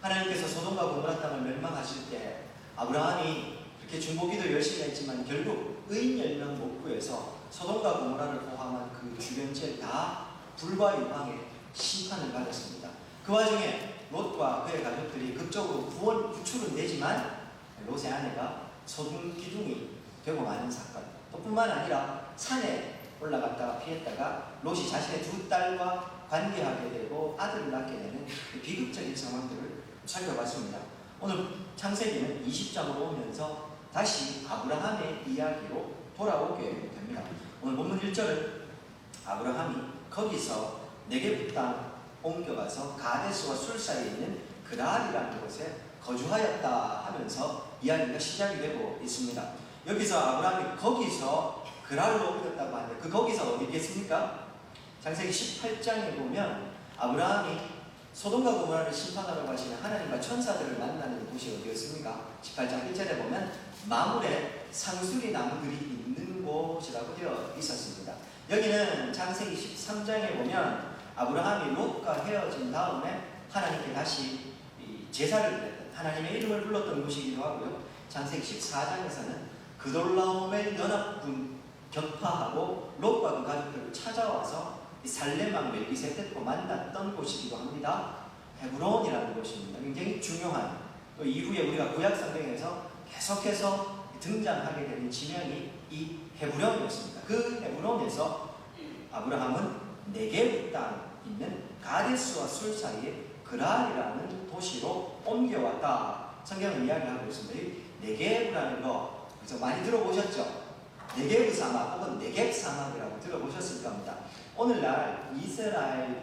하나님께서 소돔과 고모라 땅을 멸망하실 때 아브라함이 그렇게 중보기도 열심히 했지만 결국 의인 10명 못 구해서 소돔과 고모라를 포함한 그 주변 지역 다 불과 유황의 심판을 받았습니다. 그 와중에 롯과 그의 가족들이 극적으로 구출은 되지만 롯의 아내가 소금 기둥이 되고 마는 사건, 또 뿐만 아니라 산에 올라갔다가 피했다가 롯이 자신의 두 딸과 관계하게 되고 아들을 낳게 되는 비극적인 상황들을 살펴봤습니다. 오늘 창세기는 20장으로 오면서 다시 아브라함의 이야기로 돌아오게 됩니다. 오늘 본문 1절은 아브라함이 거기서 네게부 땅 옮겨가서 가데스와 술 사이에 있는 그랄이라는 곳에 거주하였다 하면서 이야기가 시작이 되고 있습니다. 여기서 아브라함이 거기서 그랄로 옮겼다고 하는데 그 거기서 어디 있겠습니까? 창세기 18장에 보면 아브라함이 소돔과 고모라를 심판하러 가시는 하나님과 천사들을 만나는 곳이 어디였습니까? 18장 1절에 보면 마물에 상수리 나무들이 있는 곳이라고 되어 있었습니다. 여기는 창세기 13장에 보면 아브라함이 롯과 헤어진 다음에 하나님께 다시 제사를 드렸던 하나님의 이름을 불렀던 곳이기도 하고요. 창세기 14장에서는 그돌라오멜 연합군 격파하고 롯과 그 가족들을 찾아와서 살렘왕 멜기세덱과 만났던 곳이기도 합니다. 헤브론이라는 곳입니다. 굉장히 중요한, 또 이후에 우리가 구약 성경에서 계속해서 등장하게 되는 지명이 이 헤브론이었습니다. 그 헤브론에서 아브라함은 네게부 땅에 있는 가데스와 술 사이에 그랄이라는 도시로 옮겨왔다. 성경은 이야기하고 있습니다. 이 네게부라는 거 그래서 많이 들어보셨죠? 네게부 사막 혹은 네겝 사막이라고 들어보셨을 겁니다. 오늘날 이스라엘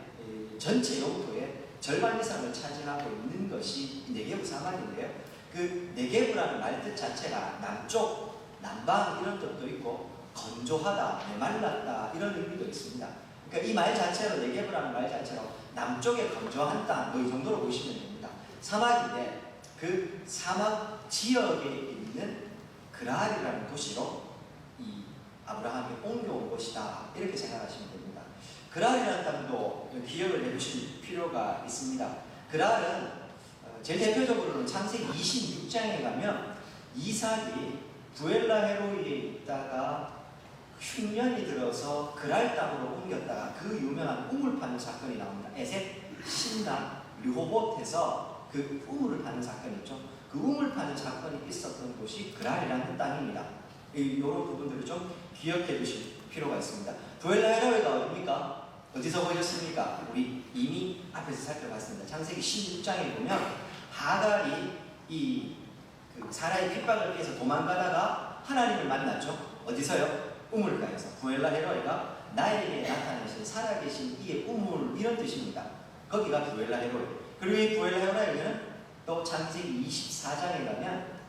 전체 영토의 절반 이상을 차지하고 있는 것이 네게부 사막인데요. 그 네게부라는 말뜻 자체가 남쪽, 남방 이런 뜻도 있고 건조하다, 메말랐다 이런 의미도 있습니다. 그러니까 이 말 자체로 네게부라는 말 자체로 남쪽에 건조한 땅, 뭐 이 정도로 보시면 됩니다. 사막인데 그 사막 지역에 있는 그랄이라는 도시로 이 아브라함이 옮겨온 곳이다 이렇게 생각하시면 됩니다. 그랄이라는 땅도 기억을 해두실 필요가 있습니다. 그랄은 제일 대표적으로는 창세기 26장에 가면 이삭이 부엘라 헤로이에 있다가 흉년이 들어서 그랄 땅으로 옮겼다가 그 유명한 우물 파는 사건이 나옵니다. 에셋 신랑 르호봇에서 그 우물을 파는 사건이 있죠. 그 우물 파는 사건이 있었던 곳이 그랄이라는 땅입니다. 이런 부분들을 좀 기억해 두실 필요가 있습니다. 부엘라 헤로이가 어디입니까? 어디서 보셨습니까? 우리 이미 앞에서 살펴봤습니다. 창세기 16장에 보면 하갈이 그 사라의 핍박을 피해서 도망가다가 하나님을 만났죠. 어디서요? 우물가에서. 부엘라 헤로이가 나에게 나타내신 살아계신 이의 우물 이런 뜻입니다. 거기가 부엘라 헤로이. 그리고 이 부엘라 헤로이는 또 창세기 24장에 가면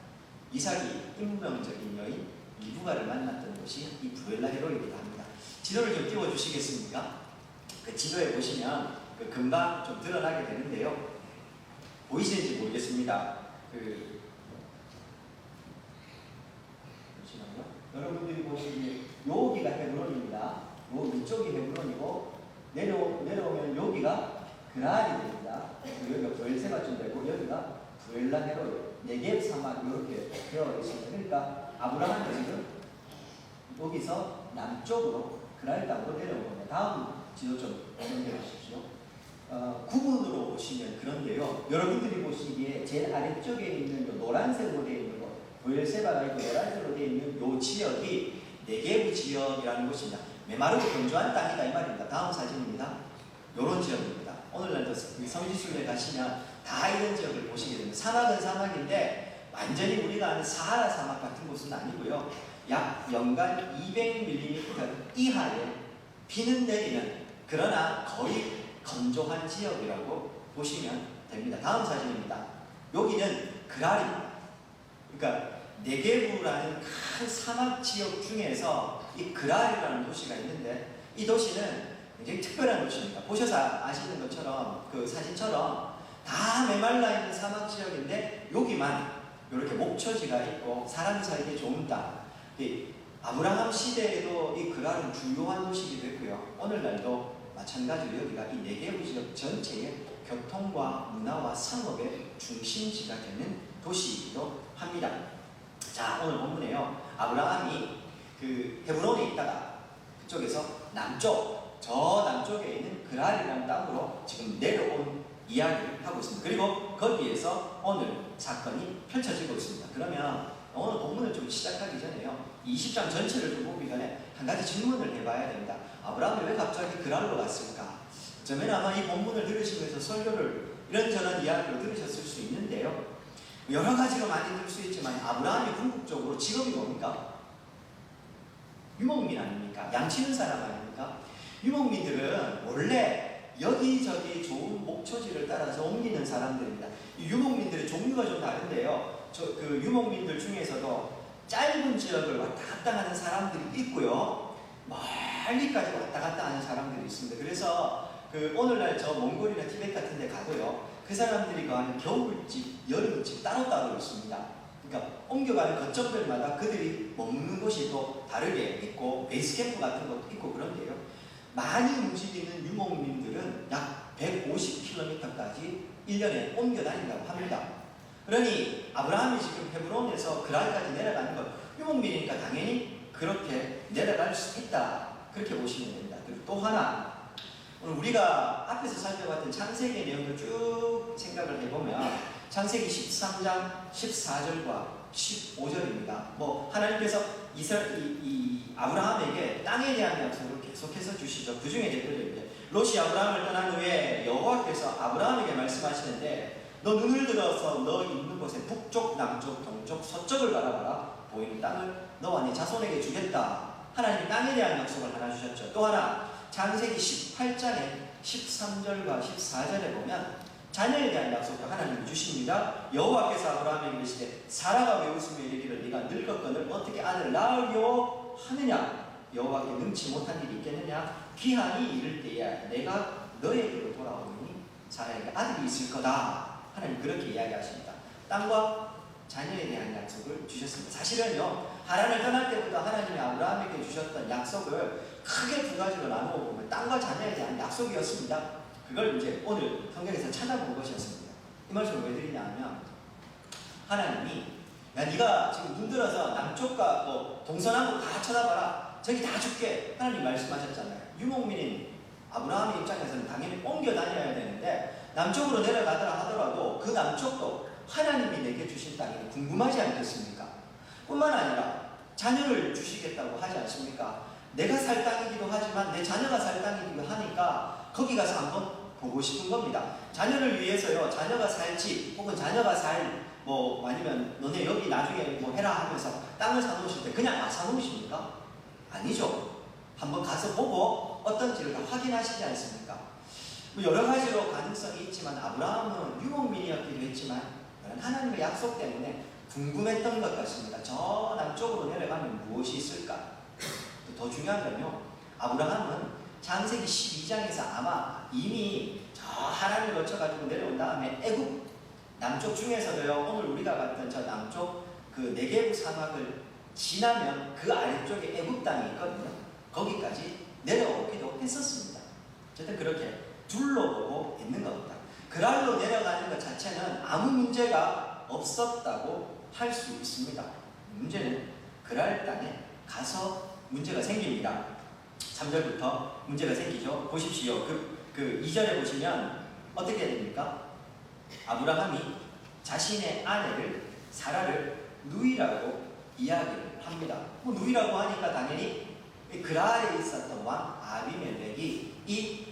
이삭이 인명적인 여인 리브가를 만났던 곳이 이 부엘라 헤로이기도 합니다. 지도를 좀 띄워주시겠습니까? 그 지도에 보시면 금방 좀 드러나게 되는데요. 보이시는지 모르겠습니다. 잠시만요. 여러분들이 보시기에 여기가 헤브론입니다. 요 위쪽이 헤브론이고 내려오면 여기가 그랄이 됩니다. 여기가 부엘세바 좀 되고 여기가 부엘라 헤로이, 네겝 사막 이렇게 되어 있습니다. 그러니까 아브라함이 지금 여기서 남쪽으로 그랄 땅으로 내려온 겁니다. 다음 지도 좀 연결해 주십시오. 구분으로 보시면 그런데요. 여러분들이 보시기에 제일 아래쪽에 있는 요 노란색으로 되어 있는 거, 부엘세바가 있고 노란색으로 되어 있는 요 지역이 네게부 지역이라는 곳입니다. 메마르고 건조한 땅이다 이 말입니다. 다음 사진입니다. 요런 지역입니다. 오늘날 성지순례 가시면 다 이런 지역을 보시게 됩니다. 사막은 사막인데 완전히 우리가 아는 사하라 사막 같은 곳은 아니고요. 약 연간 200mm 이하의 비는 내리는 그러나 거의 건조한 지역이라고 보시면 됩니다. 다음 사진입니다. 여기는 그랄입니다. 그러니까 네게부라는 큰 사막 지역 중에서 이 그랄이라는 도시가 있는데 이 도시는 굉장히 특별한 도시입니다. 보셔서 아시는 것처럼 그 사진처럼 다 메말라 있는 사막 지역인데 여기만 이렇게 목초지가 있고 사람이 살기 좋은 땅. 아브라함 시대에도 이 그랄은 주요한 도시이기도 했고요. 오늘날도 마찬가지로 여기가 이 네게부 지역 전체의 교통과 문화와 상업의 중심지가 되는 도시이기도 합니다. 자, 오늘 본문에요. 아브라함이 그 헤브론에 있다가 그쪽에서 저 남쪽에 있는 그랄이라는 땅으로 지금 내려온 이야기를 하고 있습니다. 그리고 거기에서 오늘 사건이 펼쳐지고 있습니다. 그러면 오늘 본문을 좀 시작하기 전에요. 20장 전체를 좀 보기 전에 한 가지 질문을 해봐야 됩니다. 아브라함이 왜 갑자기 그랄로 갔을까? 저는 아마 이 본문을 들으시면서 설교를 이런저런 이야기로 들으셨을 수 있는데요. 여러 가지로 많이 들 수 있지만 아브라함이 궁극적으로 직업이 뭡니까? 유목민 아닙니까? 양치는 사람 아닙니까? 유목민들은 원래 여기저기 좋은 목초지를 따라서 옮기는 사람들입니다. 이 유목민들의 종류가 좀 다른데요. 그 유목민들 중에서도 짧은 지역을 왔다 갔다 하는 사람들이 있고요. 멀리까지 왔다 갔다 하는 사람들이 있습니다. 그래서 그 오늘날 저 몽골이나 티베트 같은 데 가도요. 그 사람들이 가는 겨울집, 여름집 따로따로 있습니다. 그러니까 옮겨가는 거점들마다 그들이 머무는 곳이 또 다르게 있고 베이스 캠프 같은 것도 있고 그런데요. 많이 움직이는 유목민들은 약 150km까지 1년에 옮겨 다닌다고 합니다. 그러니 아브라함이 지금 헤브론에서 그랄까지 내려가는 것, 유목민이니까 당연히 그렇게 내려갈 수 있다. 그렇게 보시면 됩니다. 그리고 또 하나, 오늘 우리가 앞에서 살펴봤던 창세기의 내용을 쭉 생각을 해보면 창세기 13장 14절과 15절입니다. 뭐 하나님께서 아브라함에게 땅에 대한 약속을 계속해서 주시죠. 그 중에 대표적인 롯이 아브라함을 떠난 후에 여호와께서 아브라함에게 말씀하시는데 너 눈을 들어서 너 있는 곳에 북쪽, 남쪽, 동쪽, 서쪽을 바라봐라. 보이는 땅을 너와 네 자손에게 주겠다. 하나님이 땅에 대한 약속을 하나 주셨죠. 또 하나 창세기 18장의 13절과 14절에 보면 자녀에 대한 약속도 하나님이 주십니다. 여호와께서 아브라함에게 이르시되 사라가 왜 웃으며 이르기를 네가 늙었거늘 어떻게 아들을 낳으려 하느냐? 여호와께 능치 못한 일이 있겠느냐? 기한이 이를 때에 내가 너에게로 돌아오니 사라에게 아들이 있을 거다. 하나님 그렇게 이야기하십니다. 땅과 자녀에 대한 약속을 주셨습니다. 사실은요, 하란을 떠날 때부터 하나님이 아브라함에게 주셨던 약속을 크게 두 가지로 나누어 보면 땅과 자녀에 대한 약속이었습니다. 그걸 이제 오늘 성경에서 찾아본 것이었습니다. 이 말씀을 왜 드리냐 하면 하나님이 야 네가 지금 눈 들어서 남쪽과 뭐 동서남북 다 쳐다봐라. 저기 다 줄게. 하나님 말씀하셨잖아요. 유목민인 아브라함의 입장에서는 당연히 옮겨 다녀야 되는데 남쪽으로 내려가더라 하더라도 그 남쪽도 하나님이 내게 주신 땅이 궁금하지 않겠습니까? 뿐만 아니라 자녀를 주시겠다고 하지 않습니까? 내가 살 땅이기도 하지만 내 자녀가 살 땅이기도 하니까 거기 가서 한번 보고 싶은 겁니다. 자녀를 위해서요, 자녀가 살지 혹은 자녀가 뭐 아니면 너네 여기 나중에 뭐 해라 하면서 땅을 사놓으실 때 그냥 사놓으십니까? 아니죠. 한번 가서 보고 어떤지를 다 확인하시지 않습니까? 뭐 여러 가지로 가능성이 있지만 아브라함은 유목민이었기도 했지만 하나님의 약속 때문에 궁금했던 것 같습니다. 저 남쪽으로 내려가면 무엇이 있을까? 더 중요한 건요, 아브라함은 창세기 12장에서 아마 이미 저 하란을 거쳐가지고 내려온 다음에 애굽 남쪽 중에서도요, 오늘 우리가 봤던 저 남쪽 그 네게부 사막을 지나면 그 아래쪽에 애굽 땅이 있거든요. 거기까지 내려오기도 했었습니다. 어쨌든 그렇게 둘러보고 있는 겁니다. 그랄로 내려가는 것 자체는 아무 문제가 없었다고 할 수 있습니다. 문제는 그랄 땅에 가서 문제가 생깁니다. 3절부터 문제가 생기죠. 보십시오. 그 2절에 보시면 어떻게 됩니까? 아브라함이 자신의 아내를 사라를 누이라고 이야기를 합니다. 뭐 누이라고 하니까 당연히 그랄에 있었던 왕 아비멜렉이 이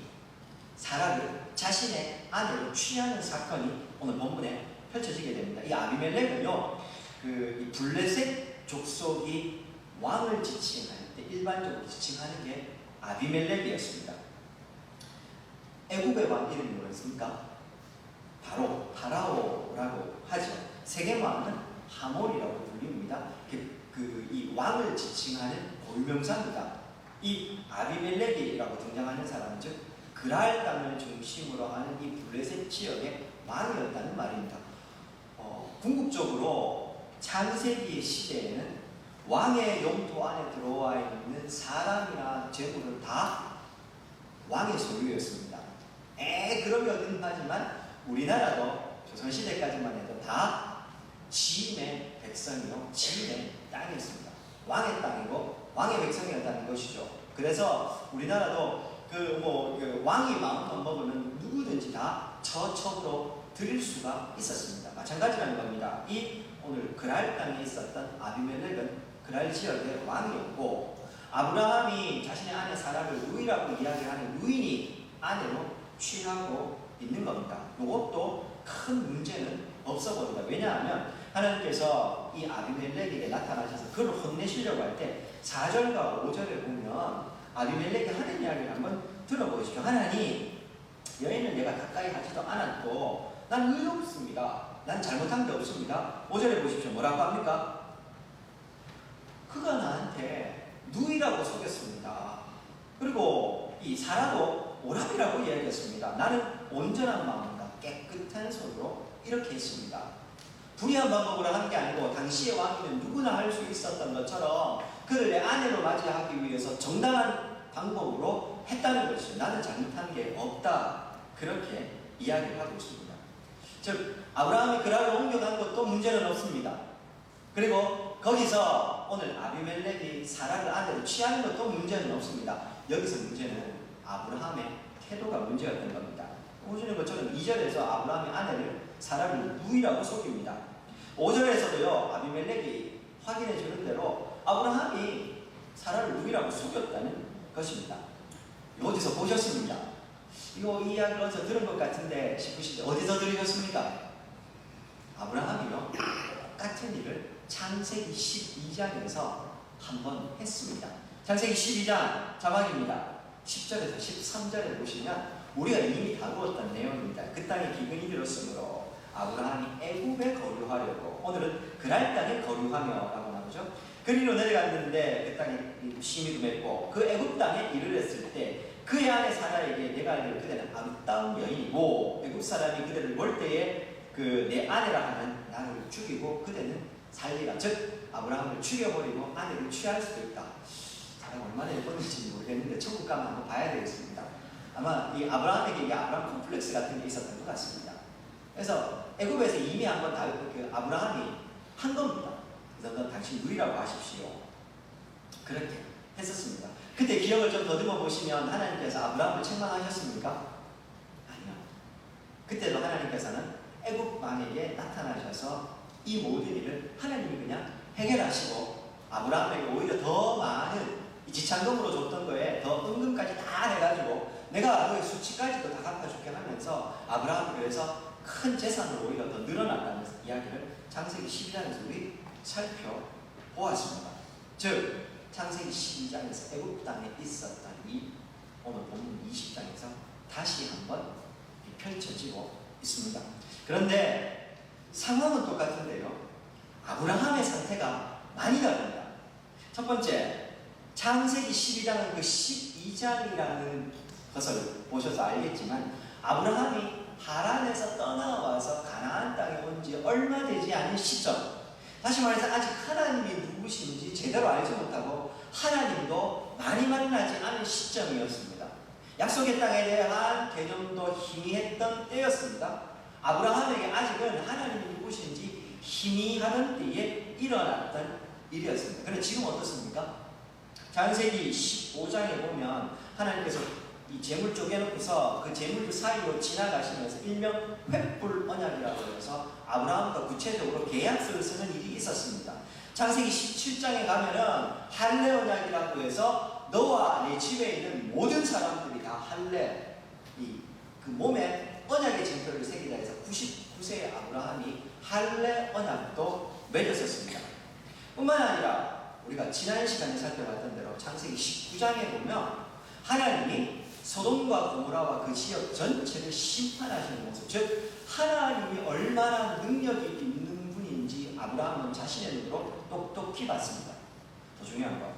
사라를 자신의 아내로 취하는 사건이 오늘 본문에 펼쳐지게 됩니다. 이 아비멜렉은요, 이 블레셋 족속이 왕을 지칭할 때 일반적으로 지칭하는 게 아비멜렉이었습니다. 애굽의 왕 이름이 뭐였습니까? 바로 파라오라고 하죠. 세겜 왕은 하몬이라고 불립니다. 이 왕을 지칭하는 고유명사입니다. 이 아비멜렉이라고 등장하는 사람은 즉 그랄 땅을 중심으로 하는 이 블레셋 지역의 왕이었다는 말입니다. 궁극적으로 창세기 시대에는 왕의 영토 안에 들어와 있는 사람이나 재물을 다 왕의 소유였습니다. 그러면 하지만 우리나라도 조선시대까지만 해도 다 지인의 백성이요, 지인의 땅이었습니다. 왕의 땅이고 왕의 백성이었다는 것이죠. 그래서 우리나라도 그 왕이 마음껏 먹으면 누구든지 다 저첩으로 드릴 수가 있었습니다. 마찬가지라는 겁니다. 이 오늘 그랄 땅에 있었던 아비멜렉은 그랄 지역의 왕이었고, 아브라함이 자신의 아내 사라를 누이라고 이야기하는 누인이 아내로 취하고 있는 겁니다. 이것도 큰 문제는 없어 보인다. 왜냐하면 하나님께서 이 아비멜렉에게 나타나셔서 그를 혼내시려고 할 때 4절과 5절에 보면 아비멜렉이 하는 이야기를 한번 들어보십시오. 하나님, 여인은 내가 가까이 하지도 않았고 난 의롭습니다. 난 잘못한 게 없습니다. 5절에 보십시오. 뭐라고 합니까? 그가 나한테 누이라고 속였습니다. 그리고 이 사라도 오랍이라고 이야기했습니다. 나는 온전한 마음과 깨끗한 손으로 이렇게 했습니다. 불의한 방법으로 한 게 아니고 당시의 왕이면 누구나 할 수 있었던 것처럼 그를 내 아내로 맞이하기 위해서 정당한 방법으로 했다는 것이죠. 나는 잘못한 게 없다. 그렇게 이야기를 하고 있습니다. 즉 아브라함이 그랄을 옮겨간 것도 문제는 없습니다. 그리고 거기서 오늘 아비멜렉이 사라를 아내로 취하는 것도 문제는 없습니다. 여기서 문제는 아브라함의 태도가 문제였던 겁니다. 보시는 것처럼 2절에서 아브라함의 아내를 사라를 누이라고 속입니다. 5절에서도요, 아비멜렉이 확인해 주는 대로 아브라함이 사라를 누이라고 속였다는 것입니다. 어디서 보셨습니다? 이 이야기를 어디서 들은 것 같은데 싶으신데 어디서 들으셨습니까? 아브라함이요, 똑같은 일을 창세기 12장에서 한번 했습니다. 창세기 12장 자막입니다. 10절에서 13절에 보시면 우리가 이미 다루었던 내용입니다. 그 땅에 기근이 들었으므로 아브라함이 애굽에 거류하려고, 오늘은 그랄 땅에 거류하며라고 나오죠. 그리로 내려갔는데 그 땅에 심이도 맺고 그 애굽 땅에 이르렀을 때 그의 아내 사라에게 내가 알기로 그대는 아름다운 여인이고 애굽 사람이 그대를 볼 때에 그 내 아내라 하는 나를 죽이고 그대는 살리라. 즉 아브라함을 죽여버리고 아내를 취할 수도 있다. 사람 얼마나 예뻤는지 모르겠는데 천국 가면 한번 봐야 되겠습니다. 아마 이 아브라함에게 이게 아브라함 콤플렉스 같은 게 있었던 것 같습니다. 그래서 애굽에서 이미 한번 아브라함이 한 겁니다. 그래서 넌 당신 누이라고 하십시오. 그렇게 했었습니다. 그때 기억을 좀 더듬어 보시면 하나님께서 아브라함을 책망하셨습니까? 아니요. 그때도 하나님께서는 애굽 왕에게 나타나셔서 이 모든 일을 하나님이 그냥 해결하시고 아브라함에게 오히려 더 많은 지참금으로 줬던 거에 더 은금까지 다 해가지고 내가 너의 수치까지도 다 갚아줄게 하면서 아브라함이 그래서 큰 재산으로 오히려 더 늘어났다는 이야기를 창세기 12장에서 우리 살펴보았습니다. 즉 창세기 12장에서 애굽 땅에 있었던 이 오늘 본문 20장에서 다시 한번 펼쳐지고 있습니다. 그런데 상황은 똑같은데요, 아브라함의 상태가 많이 다릅니다. 첫 번째, 창세기 12장은 그 12장이라는 것을 보셔서 알겠지만 아브라함이 하란에서 떠나와서 가나안 땅에 온 지 얼마 되지 않은 시점, 다시 말해서 아직 하나님이 누구신지 제대로 알지 못하고 하나님도 많이 만나지 않은 시점이었습니다. 약속의 땅에 대한 개념도 희미했던 때였습니다. 아브라함에게 아직은 하나님이 누구신지 희미하는 때에 일어났던 일이었습니다. 그런데 지금 어떻습니까? 창세기 15장에 보면 하나님께서 이 재물 쪼개놓고서 그 재물 사이로 지나가시면서 일명 횃불 언약이라고 해서 아브라함과 구체적으로 계약서를 쓰는 일이 있었습니다. 창세기 17장에 가면은 할례 언약이라고 해서 너와 내 집에 있는 모든 사람들이 다 할례, 그 몸에 언약의 쟁표를 새기다 해서 99세의 아브라함이 할례 언약도 맺었었습니다. 뿐만 아니라 우리가 지난 시간에 살펴봤던 대로 창세기 19장에 보면 하나님이 소돔과 고모라와 그 지역 전체를 심판하시는 모습, 즉 하나님이 얼마나 능력이 있는 분인지 아브라함은 자신의 눈으로 똑똑히 봤습니다. 더 중요한 거,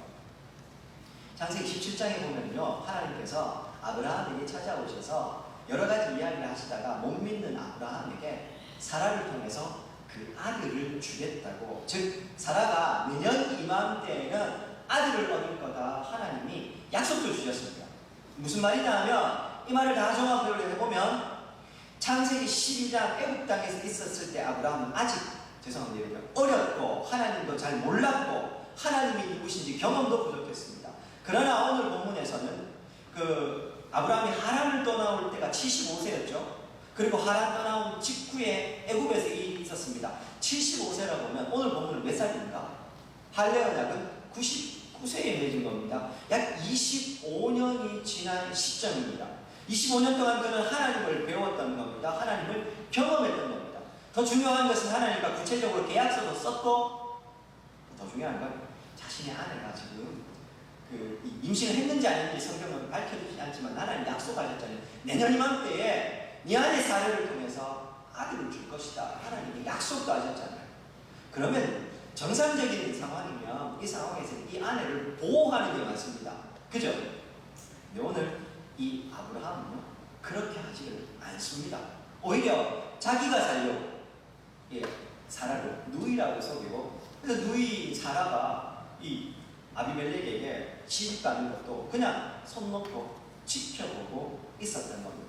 창세기 17장에 보면요, 하나님께서 아브라함에게 찾아오셔서 여러 가지 이야기를 하시다가 못 믿는 아브라함에게 사라를 통해서 그 아들을 주겠다고, 즉 사라가 내년 이맘때에는 아들을 얻을 거다 하나님이 약속도 주셨습니다. 무슨 말이냐 하면 이 말을 다 종합을 해보면 창세기 12장 애굽 땅에서 있었을 때 아브라함은 아직 죄송합니다. 어렸고 하나님도 잘 몰랐고 하나님이 누구신지 경험도 부족했습니다. 그러나 오늘 본문에서는 그 아브라함이 하란을 떠나올 때가 75세였죠. 그리고 하란 떠나온 직후에 애굽에서 있었습니다. 75세라고 보면 오늘 본문은 몇 살입니까? 할례 언약은 99세에 맺은 겁니다. 약 25년이 지난 시점입니다. 25년 동안 그는 하나님을 배웠던 겁니다. 하나님을 경험했던 겁니다. 더 중요한 것은 하나님과 구체적으로 계약서도 썼고, 더 중요한 건 자신의 아내가 지금 임신을 했는지 안 했는지 성경은 밝혀주지 않지만 하나님 약속하셨잖아요. 내년 이맘때에 네 아내 사례를 통해서 아들을 줄 것이다. 하나님이 약속도 하셨잖아요. 그러면 정상적인 상황이면 이 상황에서 이 아내를 보호하는 게 맞습니다. 그죠? 근데 오늘 이 아브라함은 그렇게 하지를 않습니다. 오히려 자기가 살려고 사라를 누이라고 속이고, 그래서 누이 사라가 이 아비멜렉에게 시집 가는 것도 그냥 손 놓고 지켜보고 있었던 겁니다.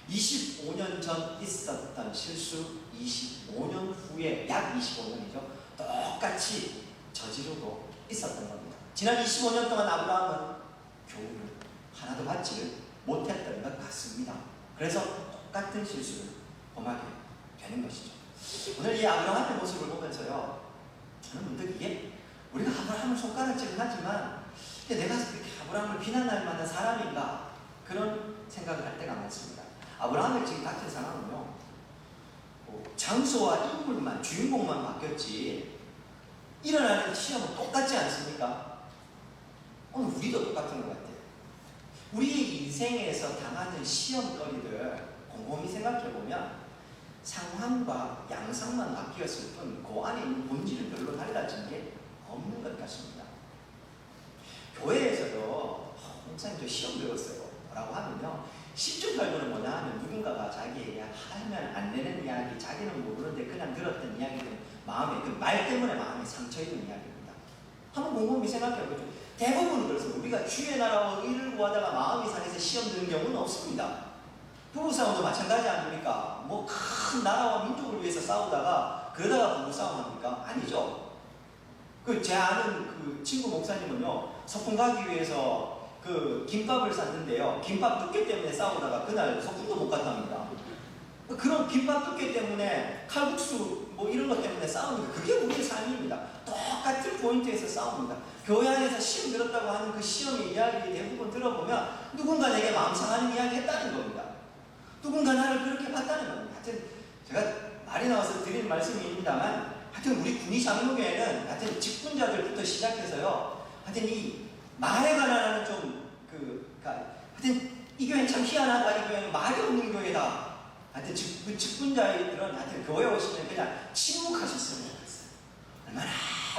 25년 전 있었던 실수 25년 후에 약 25년이죠. 똑같이 저지르고 있었던 겁니다. 지난 25년 동안 아브라함은 교훈을 하나도 받지를 못했던 것 같습니다. 그래서 똑같은 실수를 범하게 되는 것이죠. 오늘 이 아브라함의 모습을 보면서요, 저는 문득 이게 우리가 아브라함을 손가락질을 하지만 내가 그렇게 아브라함을 비난할 만한 사람인가 그런 생각을 할 때가 많습니다. 아브라함의 지금 같은 상황은요, 장소와 인물만 주인공만 바뀌었지 일어나는 시험은 똑같지 않습니까? 오늘 우리도 똑같은 것 같아요. 우리 인생에서 당하는 시험거리들 곰곰이 생각해보면 상황과 양상만 바뀌었을 뿐 그 안에 있는 본질은 별로 달라진 게 없는 것 같습니다. 교회에서도 목사님 저 시험 배웠어요 라고 하면요, 10중 8구는 뭐냐 하면 누군가가 자기에게 하면 안 되는 이야기, 자기는 모르는데 그냥 들었던 이야기는 마음에, 그 말 때문에 마음에 상처 있는 이야기입니다. 한번 곰곰이 생각해보죠. 대부분 그렇습니다. 우리가 주의 나라와 의를 구하다가 마음이 상해서 시험 드는 경우는 없습니다. 부부싸움도 마찬가지 아닙니까? 뭐 큰 나라와 민족을 위해서 싸우다가 그러다가 부부싸움 합니까? 아니죠. 제 아는 그 친구 목사님은요, 소풍 가기 위해서 그 김밥을 샀는데요, 김밥 두께 때문에 싸우다가 그날 소풍도 못 갔답니다. 그런 김밥 두께 때문에 칼국수 뭐 이런 것 때문에 싸우는 거, 그게 우리의 삶입니다. 똑같은 포인트에서 싸웁니다. 교회 안에서 시험 들었다고 하는 그 시험의 이야기 대부분 들어보면 누군가 내게 마음 상하는 이야기 했다는 겁니다. 누군가 나를 그렇게 봤다는 겁니다. 하여튼 제가 말이 나와서 드리는 말씀입니다만, 하여튼 우리 군의 장로교회는 하여튼 직분자들부터 시작해서요, 하여튼 이 말에 관한 하여튼 이 교회는 참 희한하다, 이 교회는 말이 없는 교회다. 하여튼 그 직분자들은 하여튼 교회 오시면 그냥 침묵하셨으면 좋겠어요. 얼마나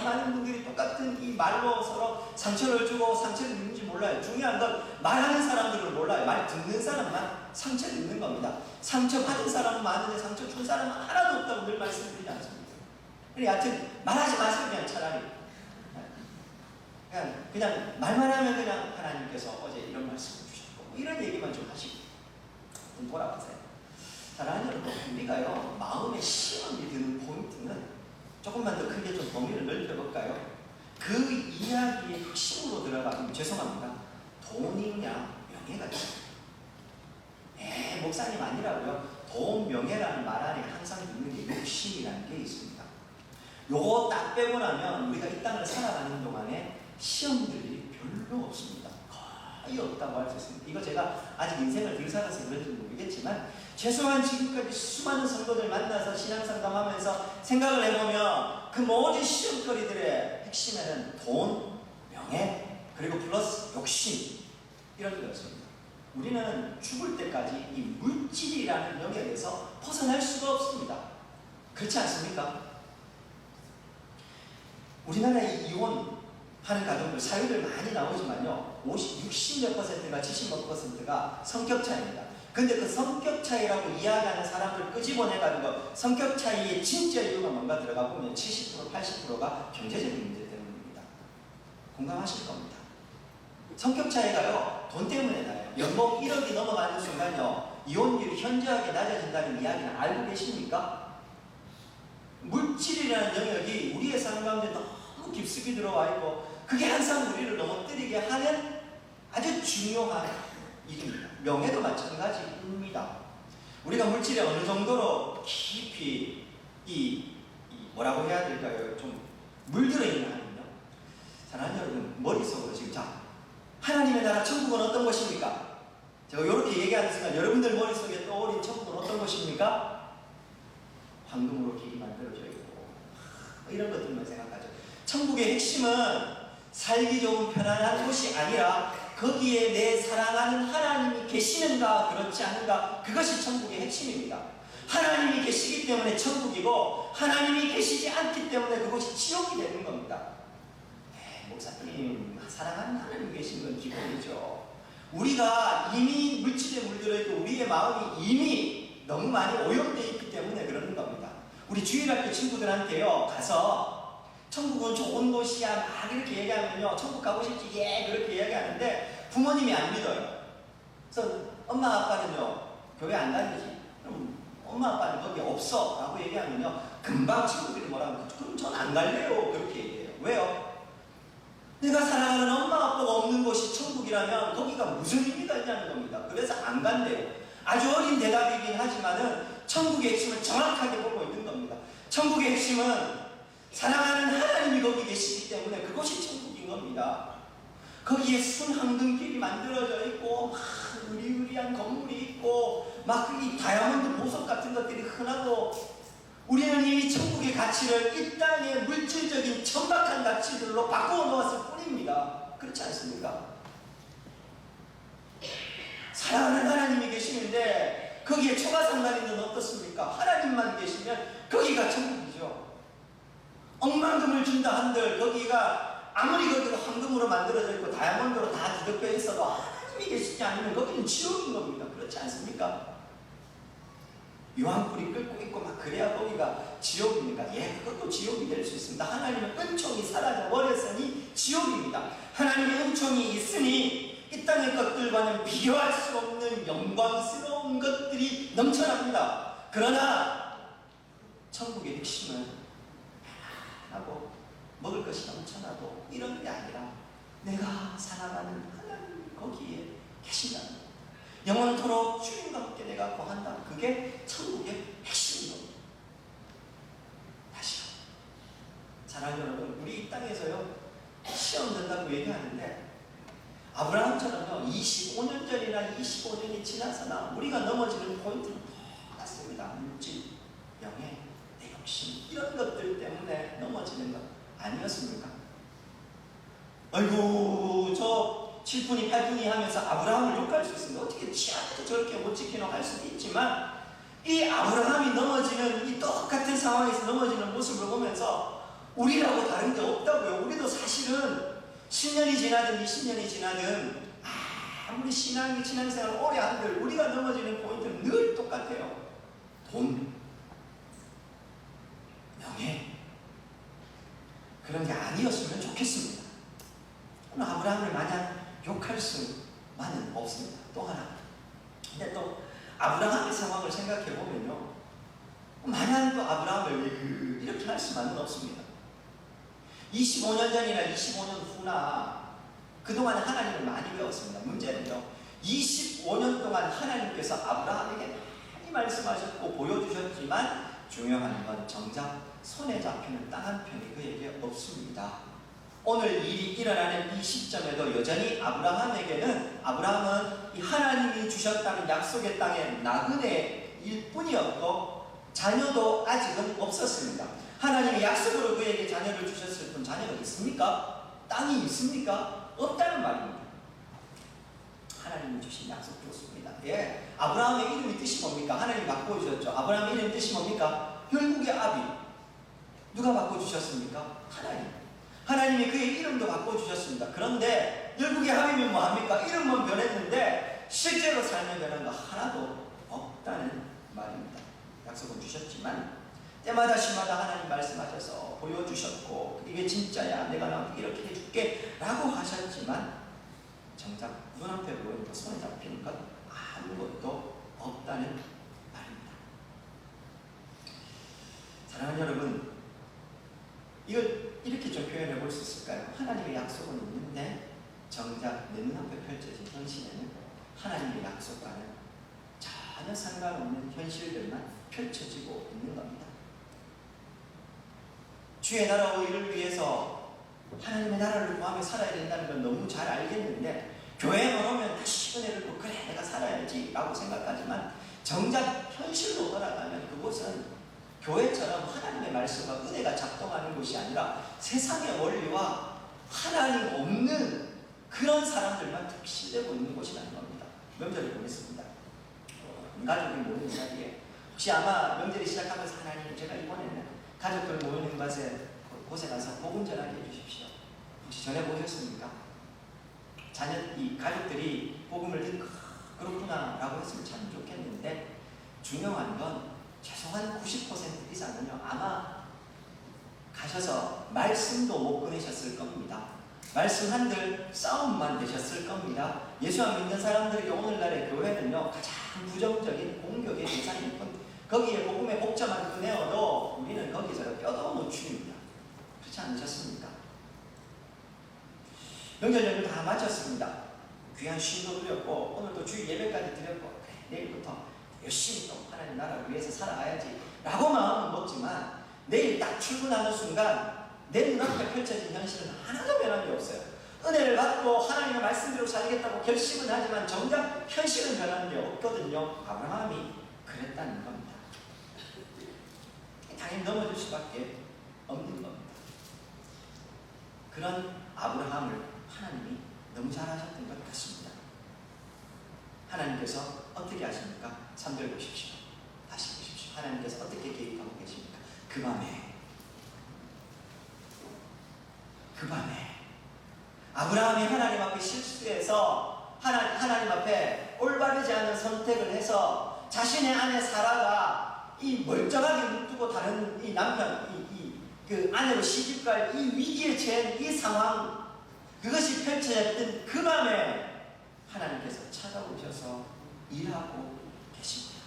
많은 분들이 똑같은 이 말로 서로 상처를 주고 상처를 입는지 몰라요. 중요한 건 말하는 사람들은 몰라요. 말 듣는 사람만 상처를 입는 겁니다. 상처 받은 사람은 많은데 상처 준 사람은 하나도 없다고 늘 말씀드리지 않습니다. 하여튼 말하지 마세요. 그냥 차라리 그냥 말만 하면 그냥 하나님께서 어제 이런 말씀을 주셨고 뭐 이런 얘기만 좀 하시고 좀 돌아보세요. 사랑하는 여러분, 우리가요 마음의 시험이 드는 포인트는 조금만 더 크게 좀 범위를 넓혀볼까요? 그 이야기의 핵심으로 들어가면 죄송합니다. 돈이냐 명예가 있어요. 목사님 아니라고요? 돈, 명예라는 말 안에 항상 있는 게 욕심이라는 게 있습니다. 요거 딱 빼고 나면 우리가 이 땅을 살아가는 동안에 시험들이 별로 없습니다. 거의 없다고 할 수 있습니다. 이거 제가 아직 인생을 덜 살아서 그런지 모르겠지만 최소한 지금까지 수많은 성도들 만나서 신앙상담하면서 생각을 해보면 그 모든 시험거리들의 핵심에는 돈, 명예, 그리고 플러스 욕심 이런 게 없습니다. 우리는 죽을 때까지 이 물질이라는 영역에서 벗어날 수가 없습니다. 그렇지 않습니까? 우리나라의 이혼하는 가정들, 사유들 많이 나오지만요, 60몇 %가 70몇 %가 성격 차이입니다. 근데 그 성격 차이라고 이야기하는 사람들 끄집어내가지고 성격 차이의 진짜 이유가 뭔가 들어가 보면 70%, 80%가 경제적인 문제 때문입니다. 공감하실 겁니다. 성격 차이가요, 돈 때문에 나요. 연봉 1억이 넘어가는 순간요, 이혼율이 현저하게 낮아진다는 이야기는 알고 계십니까? 물질이라는 영역이 우리의 삶 가운데 너무 깊숙이 들어와 있고, 그게 항상 우리를 넘어뜨리게 하는 아주 중요한 일입니다. 명예도 마찬가지입니다. 우리가 물질에 어느 정도로 깊이 뭐라고 해야 될까요? 좀 물들어 있는 한은요. 사랑하는 여러분, 머릿속으로 지금 하나님의 나라 천국은 어떤 것입니까? 제가 이렇게 얘기하는 순간 여러분들 머릿속에 떠오른 천국은 어떤 것입니까? 황금으로 길이 만들어져 있고 이런 것들만 생각하죠. 천국의 핵심은 살기 좋은 편안한 곳이 아니라 거기에 내 사랑하는 하나님이 계시는가 그렇지 않은가, 그것이 천국의 핵심입니다. 하나님이 계시기 때문에 천국이고 하나님이 계시지 않기 때문에 그것이 지옥이 되는 겁니다. 목사님, 사랑하는 하나님 계신 건 기본이죠. 우리가 이미 물질에 물들어 있고 우리의 마음이 이미 너무 많이 오염되어 있기 때문에 그러는 겁니다. 우리 주일학교 친구들한테요, 가서 천국은 좋은 곳이야 막 이렇게 얘기하면요, 천국 가고 싶지? 예, 그렇게 이야기하는데 부모님이 안 믿어요. 그래서 엄마 아빠는요, 교회 안 다니지? 그럼 엄마 아빠는 거기 없어 라고 얘기하면요, 금방 친구들이 뭐라고, 그럼 전 안 갈래요 그렇게 얘기해요. 왜요? 내가 사랑하는 엄마 아빠가 없는 곳이 천국이라면 거기가 무슨 의미가 있냐는 겁니다. 그래서 안 간대요. 아주 어린 대답이긴 하지만은 천국의 핵심을 정확하게 보고 있는 겁니다. 천국의 핵심은 사랑하는 하나님이 거기 계시기 때문에 그곳이 천국인 겁니다. 거기에 순황금길이 만들어져 있고 막 으리으리한 건물이 있고 막 이 다이아몬드 보석 같은 것들이 흔하고, 우리는 이미 천국의 가치를 이 땅의 물질적인 천박한 가치들로 바꾸어 놓았을 뿐입니다. 그렇지 않습니까? 사랑하는 하나님이 계시는데 거기에 초가상관인은 어떻습니까? 하나님만 계시면 거기가 천국이죠. 억만금을 준다 한들 거기가 아무리 거기가 황금으로 만들어져 있고 다이아몬드로 다 뒤덮여 있어도 하나님이 계시지 않으면 거기는 지옥인 겁니다. 그렇지 않습니까? 유황불이 끓고 있고 막 그래야 거기가 지옥입니까? 예, 그것도 지옥이 될 수 있습니다. 하나님의 은총이 사라져 버렸으니 지옥입니다. 하나님의 은총이 있으니 이 땅의 것들과는 비교할 수 없는 영광스러운 것들이 넘쳐납니다. 그러나 천국의 핵심은 편안하고 먹을 것이 넘쳐나도 이런 게 아니라 내가 사랑하는 하나님이 거기에 계신다는 것, 영원토록 주님과 함께 내가 거한다. 그게 천국의 핵심인 겁니다. 다시요, 사랑하는 여러분, 우리 이 땅에서요 시험 된다고 얘기하는데 아브라함처럼요 25년 전이나 25년이 지나서나 우리가 넘어지는 포인트는 똑같습니다. 물질, 명예, 내 욕심 이런 것들 때문에 넘어지는 것 아니었습니까? 아이고 저 7분이 8분이 하면서 아브라함을 욕할 수 있습니다. 어떻게 지하도 저렇게 못 지키노 할 수도 있지만, 이 아브라함이 넘어지는 이 똑같은 상황에서 넘어지는 모습을 보면서 우리라고 다른 게 없다고요. 우리도 사실은 10년이 지나든 20년이 지나든 아무리 신앙생활 오래 한들 우리가 넘어지는 포인트는 늘 똑같아요. 돈, 명예, 그런 게 아니었으면 좋겠습니다. 오늘 아브라함을 마냥 욕할 수만은 없습니다. 또 하나, 근데 또 아브라함의 상황을 생각해 보면요, 마냥 또 아브라함을 이렇게 할 수만은 없습니다. 25년 전이나 25년 후나 그동안 하나님을 많이 배웠습니다. 문제는요, 25년 동안 하나님께서 아브라함에게 많이 말씀하셨고 보여주셨지만 중요한 건 정작 손에 잡히는 땅 한 편이 그에게 없습니다. 오늘 일이 일어나는 이 시점에도 여전히 아브라함은 이 하나님이 주셨다는 약속의 땅의 나그네일 뿐이었고 자녀도 아직은 없었습니다. 하나님이 약속으로 그에게 자녀를 주셨을 뿐 자녀가 있습니까? 땅이 있습니까? 없다는 말입니다. 하나님이 주신 약속이었습니다. 예, 아브라함의 이름이 뜻이 뭡니까? 하나님이 바꿔주셨죠. 아브라함의 이름 뜻이 뭡니까? 혈국의 아비. 누가 바꿔주셨습니까? 하나님이 그의 이름도 바꿔주셨습니다. 그런데 열국의 합이면 뭐합니까? 이름만 변했는데 실제로 삶의 변한 거 하나도 없다는 말입니다. 약속은 주셨지만 때마다 시마다 하나님 말씀하셔서 보여주셨고 이게 진짜야 내가 너한테 이렇게 해줄게 라고 하셨지만 정작 눈앞에 보이는 손에 잡히는 것 아무것도 없다는 말입니다. 사랑하는 여러분, 이걸 이렇게 좀 표현해 볼 수 있을까요? 하나님의 약속은 있는데 정작 내 눈앞에 펼쳐진 현실에는 하나님의 약속과는 전혀 상관없는 현실들만 펼쳐지고 있는 겁니다. 주의 나라와 의를 위해서 하나님의 나라를 구하며 살아야 된다는 걸 너무 잘 알겠는데 교회에 오면 다시 은혜를 보고 그래 내가 살아야지 라고 생각하지만 정작 현실로 돌아가면 그곳은 교회처럼 하나님의 말씀과 은혜가 작동하는 곳이 아니라 세상의 원리와 하나님 없는 그런 사람들만 특실되고 있는 곳이라는 겁니다. 명절을 보냈습니다. 가족이 모이는 자리에 혹시 아마 명절이 시작하면서 하나님 제가 이번에는 가족들 모이는 곳에 가서 복음 전하게 해주십시오. 혹시 전해보셨습니까? 이 가족들이 복음을 듣고 그렇구나 라고 했으면 참 좋겠는데 중요한 건 최소한 90% 이상은요 아마 가셔서 말씀도 못 꺼내셨을 겁니다. 말씀 한들 싸움만 되셨을 겁니다. 예수 안 믿는 사람들에게 오늘날의 교회는요 가장 부정적인 공격의 대상일 뿐 거기에 복음의 복자만 꺼내어도 우리는 거기서 뼈도 못 추립니다. 그렇지 않으셨습니까? 명절 연휴 다 마쳤습니다. 귀한 쉼도 드렸고 오늘도 주일 예배까지 드렸고 내일부터 열심히 또 하나님 나라를 위해서 살아가야지 라고 마음은 먹지만 내일 딱 출근하는 순간 내 눈앞에 펼쳐진 현실은 하나도 변한 게 없어요. 은혜를 받고 하나님의 말씀대로 살겠다고 결심은 하지만 정작 현실은 변하는 게 없거든요. 아브라함이 그랬다는 겁니다. 당연히 넘어질 수밖에 없는 겁니다. 그런 아브라함을 하나님이 너무 잘하셨던 것 같습니다. 하나님께서 어떻게 하십니까? 3절 보십시오. 다시 보십시오. 하나님께서 어떻게 개입하고 계십니까? 그 밤에 아브라함이 하나님 앞에 실수해서 하나님 앞에 올바르지 않은 선택을 해서 자신의 아내 사라가 이 멀쩡하게 눕두고 다른 이 남편 그 아내로 시집갈 이 위기에 처한 이 상황 그것이 펼쳐졌던 그 밤에 하나님께서 찾아오셔서 일하고 계십니다.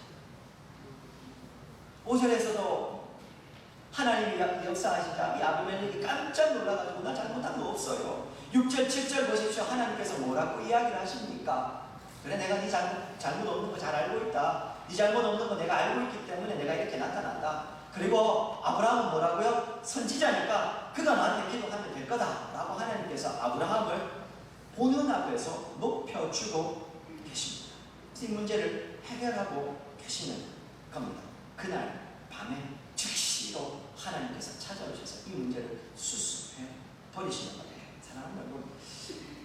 5절에서도 하나님이 역사하시자 이 아비멜렉이 깜짝 놀라가지고 나 잘못한 거 없어요. 6절 7절 보십시오. 하나님께서 뭐라고 이야기를 하십니까? 그래 내가 네 잘못 없는 거 잘 알고 있다. 네 잘못 없는 거 내가 알고 있기 때문에 내가 이렇게 나타난다. 그리고 아브라함은 뭐라고요? 선지자니까 그가 나한테 기도하면 될 거다 라고 하나님께서 아브라함을 보는 앞에서 높여주고 계십니다. 이 문제를 해결하고 계시는 겁니다. 그날 밤에 즉시로 하나님께서 찾아오셔서 이 문제를 수습해 버리시는 거예요. 사랑하는 여러분,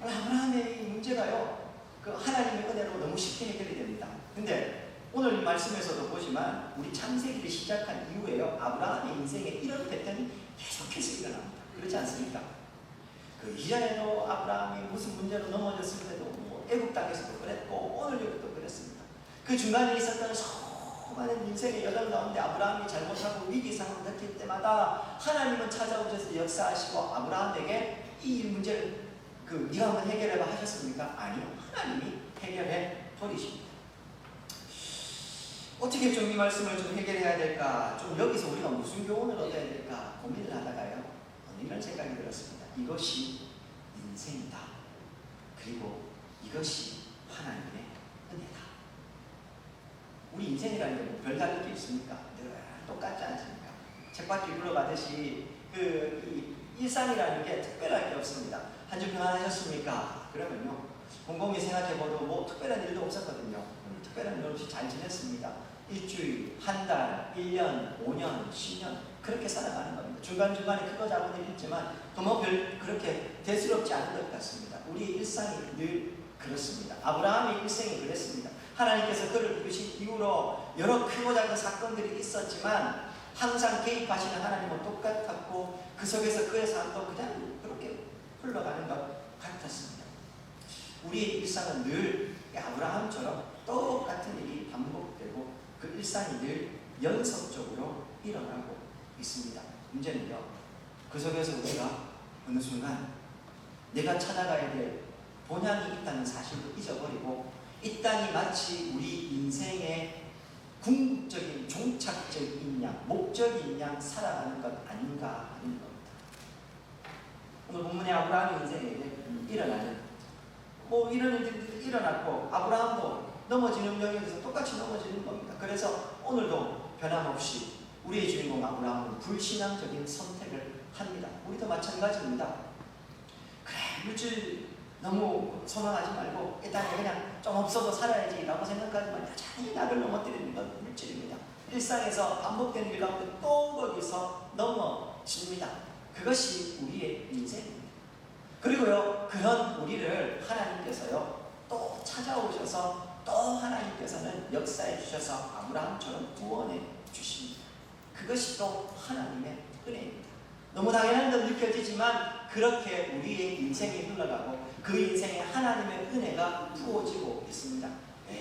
아브라함의 이 문제가요 그 하나님의 은혜로 너무 쉽게 해결이 됩니다. 근데 오늘 이 말씀에서도 보지만 우리 창세기를 시작한 이후에요 아브라함의 인생에 이런 패턴이 계속해서 일어납니다. 그렇지 않습니까? 그 이전에도 아브라함이 무슨 문제로 넘어졌을 때도 뭐 애국 땅에서도 그랬고 오늘 여기도 그랬습니다. 그 중간에 있었던 수많은 인생의 여정 가운데 아브라함이 잘못하고 위기 상황을 느낄 때마다 하나님은 찾아오셔서 역사하시고 아브라함에게 이 문제를 네가 한번 해결해봐 하셨습니까? 아니요. 하나님이 해결해 버리십니다. 어떻게 좀 이 말씀을 좀 해결해야 될까? 좀 여기서 우리가 무슨 교훈을 얻어야 될까? 고민을 하다가요. 이런 생각이 들었습니다. 이것이 인생이다. 그리고 이것이 하나님의 은혜다. 우리 인생이라는 게 뭐 별다를 게 있습니까? 늘 똑같지 않습니까? 책받기 굴러가듯이 이 일상이라는 게 특별할 게 없습니다. 한 주 평안하셨습니까? 그러면요. 곰곰이 생각해봐도 뭐 특별한 일도 없었거든요. 특별한 일 없이 잘 지냈습니다. 일주일, 한 달, 1년, 5년, 10년 그렇게 살아가는 겁니다. 중간중간에 크고 작은 일이 있지만 뭐 그렇게 대수롭지 않은 것 같습니다. 우리의 일상이 늘 그렇습니다. 아브라함의 일생이 그랬습니다. 하나님께서 그를 부르신 이후로 여러 크고 작은 사건들이 있었지만 항상 개입하시는 하나님은 똑같았고 그 속에서 그의 삶도 그냥 그렇게 흘러가는 것 같았습니다. 우리의 일상은 늘 아브라함처럼 똑같은 일이 반복되고 그 일상이 늘 연속적으로 일어나고 있습니다. 문제는요, 그 속에서 우리가 어느 순간 내가 찾아가야 될 본향이 있다는 사실도 잊어버리고 이 땅이 마치 우리 인생의 궁극적인 종착적인 양, 목적인 양 살아가는 것 아닌가 하는 겁니다. 오늘 본문의 아브라함의 인생에게 일어나는 이런 일들이 일어났고 아브라함도 넘어지는 영역에서 똑같이 넘어지는 겁니다. 그래서 오늘도 변함없이 우리의 주인공 아브라함은 불신앙적인 선택을 합니다. 우리도 마찬가지입니다. 그래, 물질 너무 소망하지 말고 일단 그냥 좀 없어도 살아야지 라고 생각하지만 여전히 나를 넘어뜨리는 건 물질입니다. 일상에서 반복되는 일 가운데 또 거기서 넘어집니다. 그것이 우리의 인생입니다. 그리고요, 그런 우리를 하나님께서요 또 찾아오셔서 또 하나님께서는 역사해 주셔서 아브라함처럼 구원해 주십니다. 그것이 또 하나님의 은혜입니다. 너무 당연한 듯 느껴지지만 그렇게 우리의 인생이 흘러가고 그 인생에 하나님의 은혜가 부어지고 있습니다.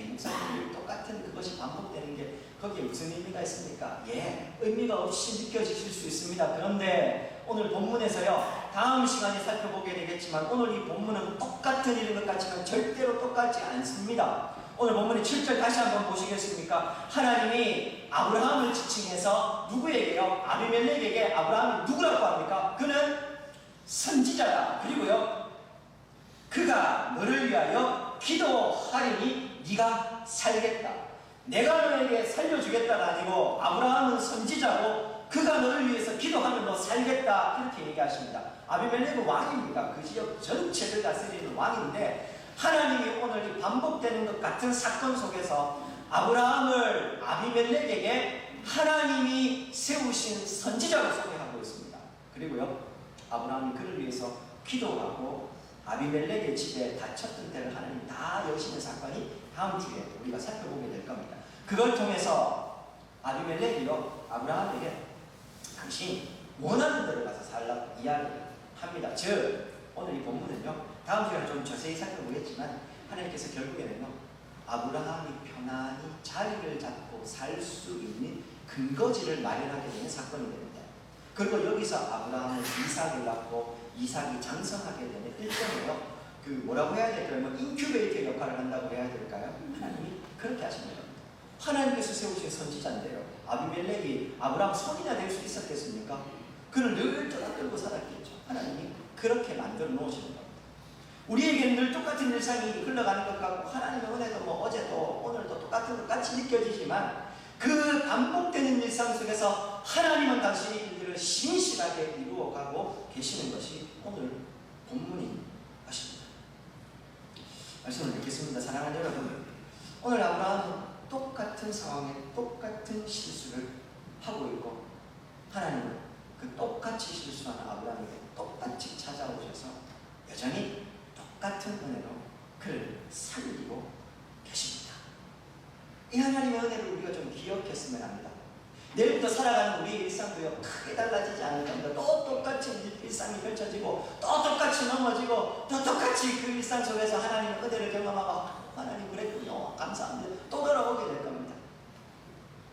목사님 똑같은 그것이 반복되는 게 거기에 무슨 의미가 있습니까? 의미가 없이 느껴지실 수 있습니다. 그런데 오늘 본문에서요, 다음 시간에 살펴보게 되겠지만 오늘 이 본문은 똑같은 일인 것 같지만 절대로 똑같지 않습니다. 오늘 본문의 7절 다시 한번 보시겠습니까? 하나님이 아브라함을 지칭해서 누구에게요? 아비멜렉에게 아브라함이 누구라고 합니까? 그는 선지자다. 그리고요, 그가 너를 위하여 기도하리니 네가 살겠다. 내가 너에게 살려주겠다가 아니고 아브라함은 선지자고 그가 너를 위해서 기도하면 너 살겠다 이렇게 얘기하십니다. 아비멜렉은 왕입니다. 그 지역 전체를 다스리는 왕인데 하나님이 오늘 이 반복되는 것 같은 사건 속에서 아브라함을 아비멜렉에게 하나님이 세우신 선지자로 소개하고 있습니다. 그리고요, 아브라함이 그를 위해서 기도하고 아비멜렉의 집에 갇혔던 때를 하나님 다 여시는 사건이 다음 주에 우리가 살펴보게 될 겁니다. 그걸 통해서 아비멜렉이요 아브라함에게 당신 원하는 대로 가서 살라고 이야기합니다. 즉 오늘 이 본문은요 다음 시간에 좀 자세히 살펴보겠지만 하나님께서 결국에는요 아브라함이 편안히 자리를 잡고 살 수 있는 근거지를 마련하게 되는 사건이 됩니다. 그리고 여기서 아브라함은 이삭을 낳고 이삭이 장성하게 되는 일종의 뭐라고 해야 될까요? 인큐베이터 역할을 한다고 해야 될까요? 하나님이 그렇게 하신 겁니다. 하나님께서 세우신 선지자인데요. 아비멜렉이 아브라함 손이나 될 수 있었겠습니까? 그는 늘 떠나들고 살았겠죠. 하나님이 그렇게 만들어 놓으시는 겁니다. 우리에게는 늘 똑같은 일상이 흘러가는 것 같고 하나님의 은혜도 어제도 오늘도 똑같은 것 같이 느껴지지만 그 반복되는 일상 속에서 하나님은 당신의 일들을 신실하게 이루어가고 계시는 것이 오늘 본문인 것입니다. 말씀을 듣겠습니다. 사랑하는 여러분, 오늘 아브라함은 똑같은 상황에 똑같은 실수를 하고 있고 하나님은 그 똑같이 실수하는 아브라함에게 똑같이 찾아오셔서 여전히 똑같은 은혜로 그를 살리고 계십니다. 이 하나님의 은혜를 우리가 좀 기억했으면 합니다. 내일부터 살아가는 우리의 일상도요 크게 달라지지 않을 겁니다. 또 똑같이 일상이 펼쳐지고 또 똑같이 넘어지고 또 똑같이 그 일상 속에서 하나님의 은혜를 경험하고 하나님 그랬군요 감사합니다 또 돌아오게 될 겁니다.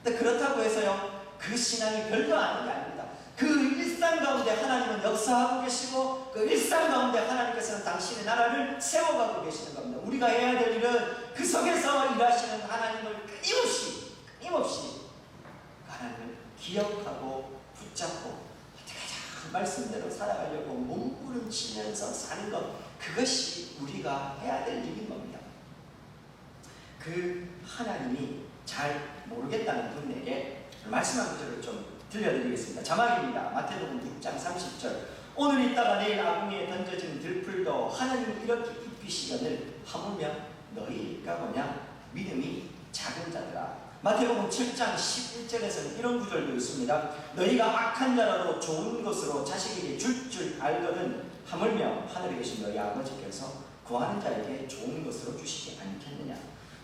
근데 그렇다고 해서요 그 신앙이 별거 아닌 게 아닙니다. 그 일상 가운데 하나님은 역사하고 계시고 그 일상 가운데 하나님께서는 당신의 나라를 세워가고 계시는 겁니다. 우리가 해야 될 일은 그 속에서 일하시는 하나님을 끊임없이 하나님을 기억하고 붙잡고 어떻게 하자 말씀대로 살아가려고 몸부림치면서 사는 것, 그것이 우리가 해야 될 일인 겁니다. 그 하나님이 잘 모르겠다는 분에게 말씀 한 구절을 좀 들려드리겠습니다. 자막입니다. 마태복음 6장 30절. 오늘 있다가 내일 아궁이에 던져진 들풀도 하나님이 이렇게 입히시거늘 하물며 너희가 보냐 믿음이 작은 자들아. 마태복음 7장 11절에서는 이런 구절도 있습니다. 너희가 악한 자라도 좋은 것으로 자식에게 줄 알거든 하물며 하늘에 계신 너희 아버지께서 구하는 자에게 좋은 것으로 주시지 않겠느냐.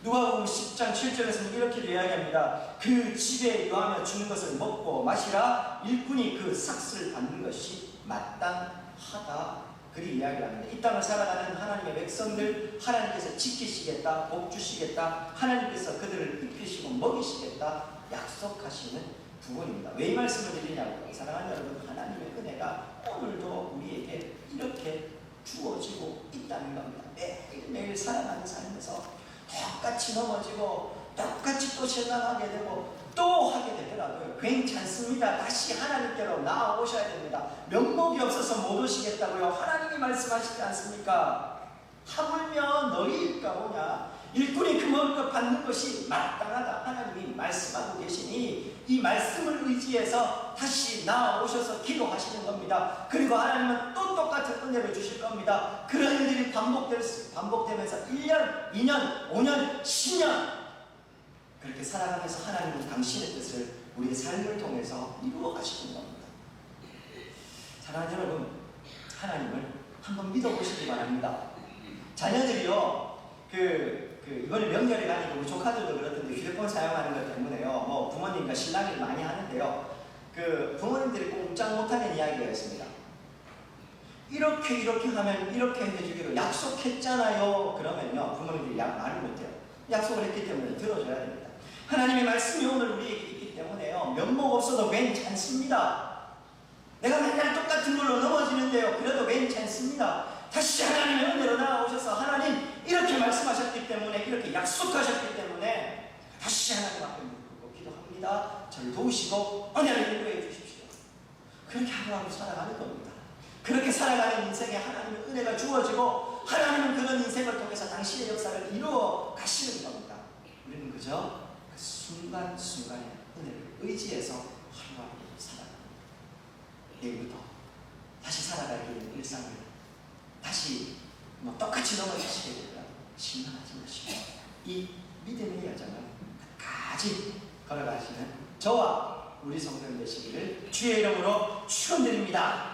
누가복음 10장 7절에서는 이렇게 이야기합니다. 그 집에 유하며 주는 것을 먹고 마시라. 일꾼이 그 삭슬을 받는 것이 마땅하다. 그리 이야기를 합니다. 이 땅을 살아가는 하나님의 백성들 하나님께서 지키시겠다, 복 주시겠다, 하나님께서 그들을 입히시고 먹이시겠다 약속하시는 부분입니다. 왜 이 말씀을 드리냐고요? 사랑하는 여러분, 하나님의 은혜가 오늘도 우리에게 이렇게 주어지고 있다는 겁니다. 매일매일 살아가는 삶에서 똑같이 넘어지고 똑같이 또 실망하게 되고 또 하게 되더라도요, 괜찮습니다. 다시 하나님께로 나아오셔야 됩니다. 면목이 없어서 못 오시겠다고요? 하나님이 말씀하시지 않습니까? 하물며 너희일까 보냐, 일꾼이 그 먹을 것 받는 것이 마땅하다. 하나님이 말씀하고 계시니 이 말씀을 의지해서 다시 나아오셔서 기도하시는 겁니다. 그리고 하나님은 또 똑같은 은혜를 주실 겁니다. 그런 일들이 반복되면서 1년, 2년, 5년, 10년 그렇게 살아가면서 하나님은 당신의 뜻을 우리의 삶을 통해서 이루어 가시는 겁니다. 사랑하는 여러분, 하나님을 한번 믿어보시기 바랍니다. 자녀들이요, 이번에 명절에 가니까 우리 조카들도 그렇던데 휴대폰 사용하는 것 때문에요, 뭐 부모님과 신랑을 많이 하는데요, 부모님들이 꼼짝 못하는 이야기가 있습니다. 이렇게 하면 이렇게 해주기로 약속했잖아요. 그러면요, 부모님들이 말을 못해요. 약속을 했기 때문에 들어줘야 됩니다. 하나님의 말씀이 오늘 우리에게 있기 때문에요, 면목 없어도 괜찮습니다. 내가 맨날 똑같은 걸로 넘어지는데요, 그래도 괜찮습니다. 다시 하나님의 은혜로 나아오셔서 하나님 이렇게 말씀하셨기 때문에, 이렇게 약속하셨기 때문에 다시 하나님 앞에 묻고 기도합니다. 저를 도우시고 은혜를 인도해 주십시오. 그렇게 하루하루 살아가는 겁니다. 그렇게 살아가는 인생에 하나님의 은혜가 주어지고 하나님은 그런 인생을 통해서 당신의 역사를 이루어 가시는 겁니다. 우리는 그저 그 순간순간의 은혜를 의지해서 하루하루 살아갑니다. 내일부터 다시 살아갈 길은 일상을 다시 똑같이 넘어지시게 되더라도 실망하지 마시고 이 믿음의 여정을 끝까지 걸어가시는 저와 우리 성도님 되시기를 주의 이름으로 축원드립니다.